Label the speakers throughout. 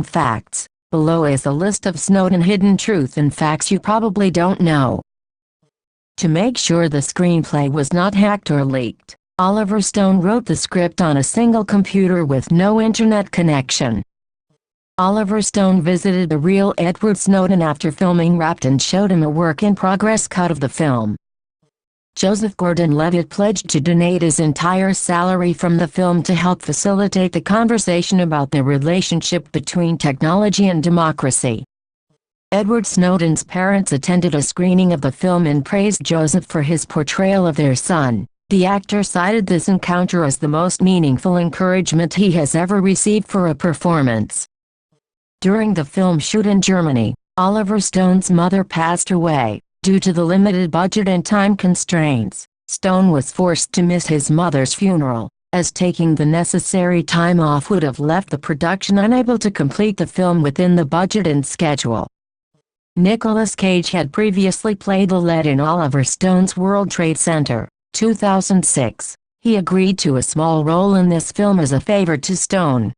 Speaker 1: Facts. Below is a list of Snowden hidden truth and facts you probably don't know. To make sure the screenplay was not hacked or leaked, Oliver Stone wrote the script on a single computer with no internet connection. Oliver Stone visited the real Edward Snowden after filming wrapped and showed him a work-in-progress cut of the film. Joseph Gordon-Levitt pledged to donate his entire salary from the film to help facilitate the conversation about the relationship between technology and democracy. Edward Snowden's parents attended a screening of the film and praised Joseph for his portrayal of their son. The actor cited this encounter as the most meaningful encouragement he has ever received for a performance. During the film shoot in Germany, Oliver Stone's mother passed away. Due to the limited budget and time constraints, Stone was forced to miss his mother's funeral, as taking the necessary time off would have left the production unable to complete the film within the budget and schedule. Nicolas Cage had previously played the lead in Oliver Stone's World Trade Center, 2006. He agreed to a small role in this film as a favor to Stone.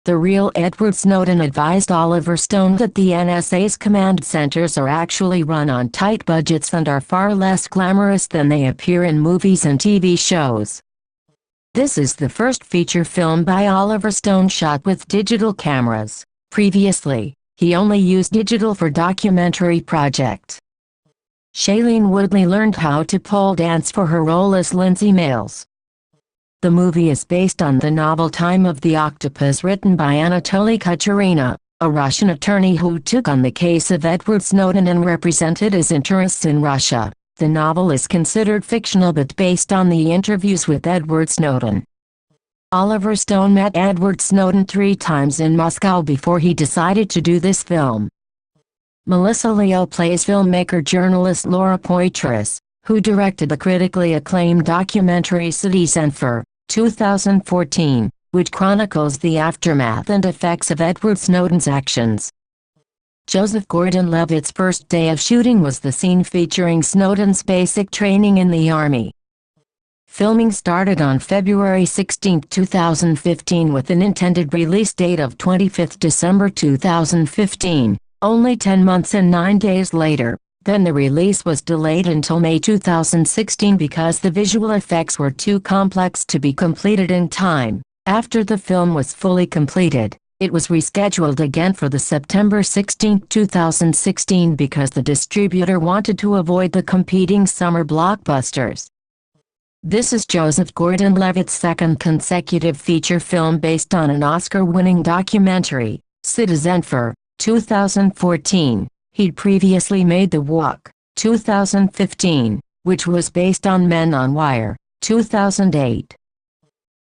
Speaker 1: The real Edward Snowden advised Oliver Stone that the NSA's command centers are actually run on tight budgets and are far less glamorous than they appear in movies and TV shows. This is the first feature film by Oliver Stone shot with digital cameras. Previously, he only used digital for documentary projects. Shailene Woodley learned how to pole dance for her role as Lindsay Mills. The movie is based on the novel Time of the Octopus written by Anatoly Kucherena, a Russian attorney who took on the case of Edward Snowden and represented his interests in Russia. The novel is considered fictional but based on the interviews with Edward Snowden. Oliver Stone met Edward Snowden 3 times in Moscow before he decided to do this film. Melissa Leo plays filmmaker-journalist Laura Poitras, who directed the critically acclaimed documentary Citizenfour, 2014, which chronicles the aftermath and effects of Edward Snowden's actions. Joseph Gordon-Levitt's first day of shooting was the scene featuring Snowden's basic training in the Army. Filming started on February 16, 2015 with an intended release date of 25 December 2015, only 10 months and 9 days later. Then the release was delayed until May 2016 because the visual effects were too complex to be completed in time. After the film was fully completed, it was rescheduled again for the September 16, 2016 because the distributor wanted to avoid the competing summer blockbusters. This is Joseph Gordon-Levitt's second consecutive feature film based on an Oscar-winning documentary, Citizenfour, 2014. He'd previously made The Walk, 2015, which was based on Men on Wire, 2008.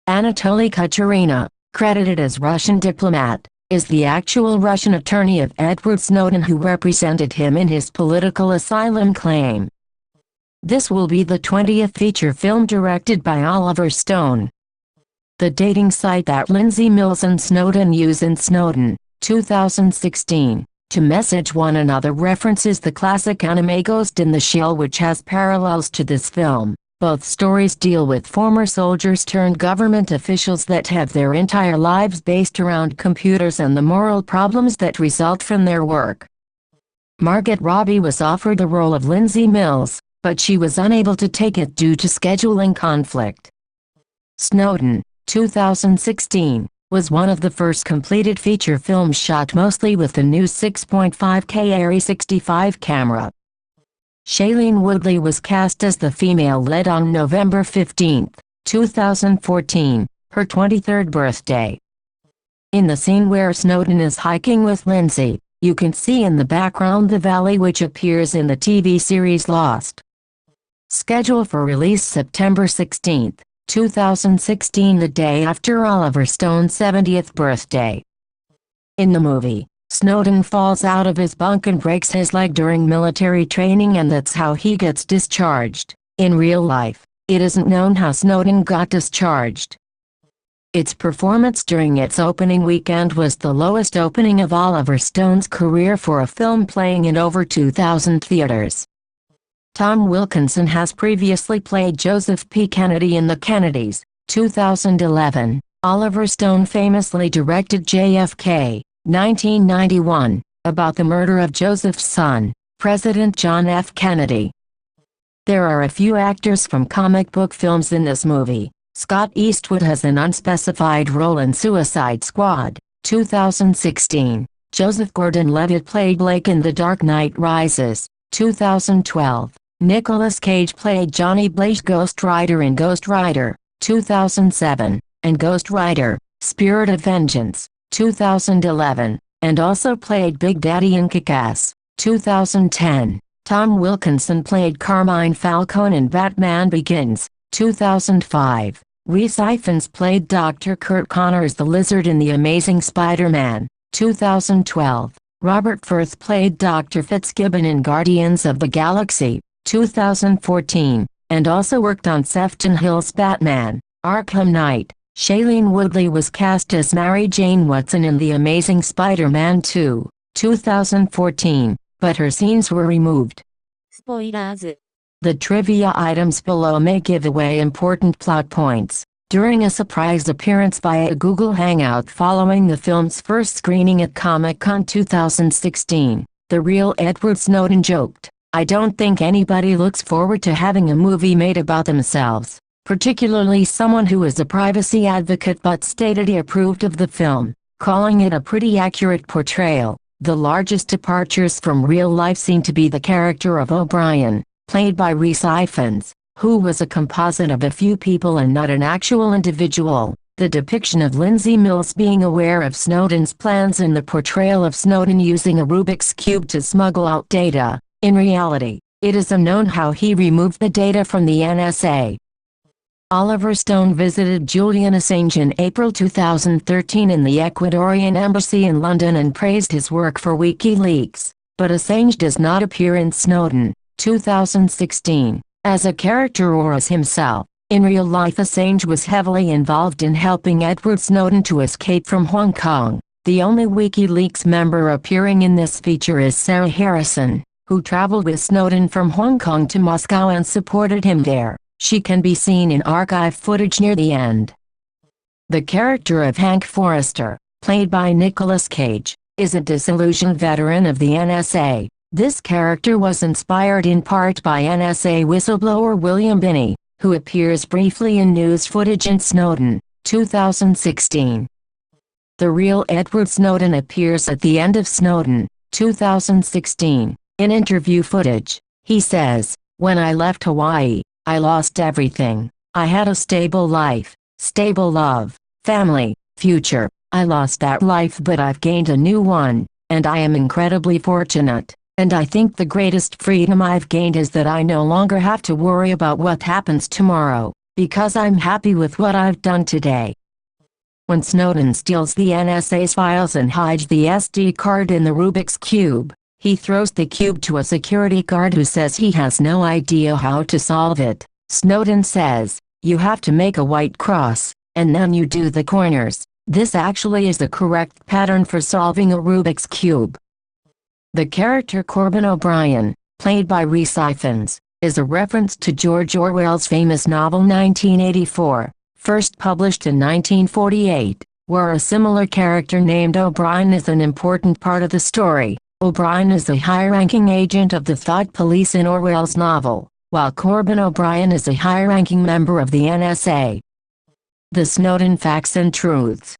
Speaker 1: Anatoly Kucherena, credited as Russian diplomat, is the actual Russian attorney of Edward Snowden who represented him in his political asylum claim. This will be the 20th feature film directed by Oliver Stone. The dating site that Lindsay Mills and Snowden use in Snowden, 2016. To message one another references the classic anime Ghost in the Shell which has parallels to this film. Both stories deal with former soldiers turned government officials that have their entire lives based around computers and the moral problems that result from their work. Margot Robbie was offered the role of Lindsay Mills, but she was unable to take it due to scheduling conflict. Snowden, 2016. Was one of the first completed feature films shot mostly with the new 6.5K Arri 65 camera. Shailene Woodley was cast as the female lead on November 15, 2014, her 23rd birthday. In the scene where Snowden is hiking with Lindsay, you can see in the background the valley which appears in the TV series Lost. Schedule for release September 16. 2016, the day after Oliver Stone's 70th birthday. In the movie, Snowden falls out of his bunk and breaks his leg during military training and that's how he gets discharged. In real life, it isn't known how Snowden got discharged. Its performance during its opening weekend was the lowest opening of Oliver Stone's career for a film playing in over 2,000 theaters. Tom Wilkinson has previously played Joseph P. Kennedy in The Kennedys, 2011. Oliver Stone famously directed JFK, 1991, about the murder of Joseph's son, President John F. Kennedy. There are a few actors from comic book films in this movie. Scott Eastwood has an unspecified role in Suicide Squad, 2016. Joseph Gordon-Levitt played Blake in The Dark Knight Rises, 2012. Nicolas Cage played Johnny Blaze Ghost Rider in Ghost Rider, 2007, and Ghost Rider, Spirit of Vengeance, 2011, and also played Big Daddy in Kick-Ass, 2010. Tom Wilkinson played Carmine Falcone in Batman Begins, 2005. Rhys Ifans played Dr. Kurt Connors the Lizard in The Amazing Spider-Man, 2012. Robert Firth played Dr. Fitzgibbon in Guardians of the Galaxy, 2014, and also worked on Sefton Hill's Batman, Arkham Knight. Shailene Woodley was cast as Mary Jane Watson in The Amazing Spider-Man 2, 2014, but her scenes were removed.
Speaker 2: Spoilers.
Speaker 1: The trivia items below may give away important plot points. During a surprise appearance via Google Hangout following the film's first screening at Comic-Con 2016, the real Edward Snowden joked, "I don't think anybody looks forward to having a movie made about themselves, particularly someone who is a privacy advocate," but stated he approved of the film, calling it a pretty accurate portrayal. The largest departures from real life seem to be the character of O'Brien, played by Rhys Ifans, who was a composite of a few people and not an actual individual. The depiction of Lindsay Mills being aware of Snowden's plans and the portrayal of Snowden using a Rubik's Cube to smuggle out data. In reality, it is unknown how he removed the data from the NSA. Oliver Stone visited Julian Assange in April 2013 in the Ecuadorian embassy in London and praised his work for WikiLeaks, but Assange does not appear in Snowden, 2016, as a character or as himself. In real life, Assange was heavily involved in helping Edward Snowden to escape from Hong Kong. The only WikiLeaks member appearing in this feature is Sarah Harrison, who traveled with Snowden from Hong Kong to Moscow and supported him there. She can be seen in archive footage near the end. The character of Hank Forrester, played by Nicolas Cage, is a disillusioned veteran of the NSA. This character was inspired in part by NSA whistleblower William Binney, who appears briefly in news footage in Snowden, 2016. The real Edward Snowden appears at the end of Snowden, 2016. In interview footage, he says, "When I left Hawaii, I lost everything. I had a stable life, stable love, family, future. I lost that life, but I've gained a new one, and I am incredibly fortunate. And I think the greatest freedom I've gained is that I no longer have to worry about what happens tomorrow, because I'm happy with what I've done today." When Snowden steals the NSA's files and hides the SD card in the Rubik's Cube, he throws the cube to a security guard who says he has no idea how to solve it. Snowden says, "You have to make a white cross, and then you do the corners. This actually is the correct pattern for solving a Rubik's Cube." The character Corbin O'Brien, played by Rhys Ifans, is a reference to George Orwell's famous novel 1984, first published in 1948, where a similar character named O'Brien is an important part of the story. O'Brien is a high-ranking agent of the Thought Police in Orwell's novel, while Corbin O'Brien is a high-ranking member of the NSA. The Snowden Facts and Truths.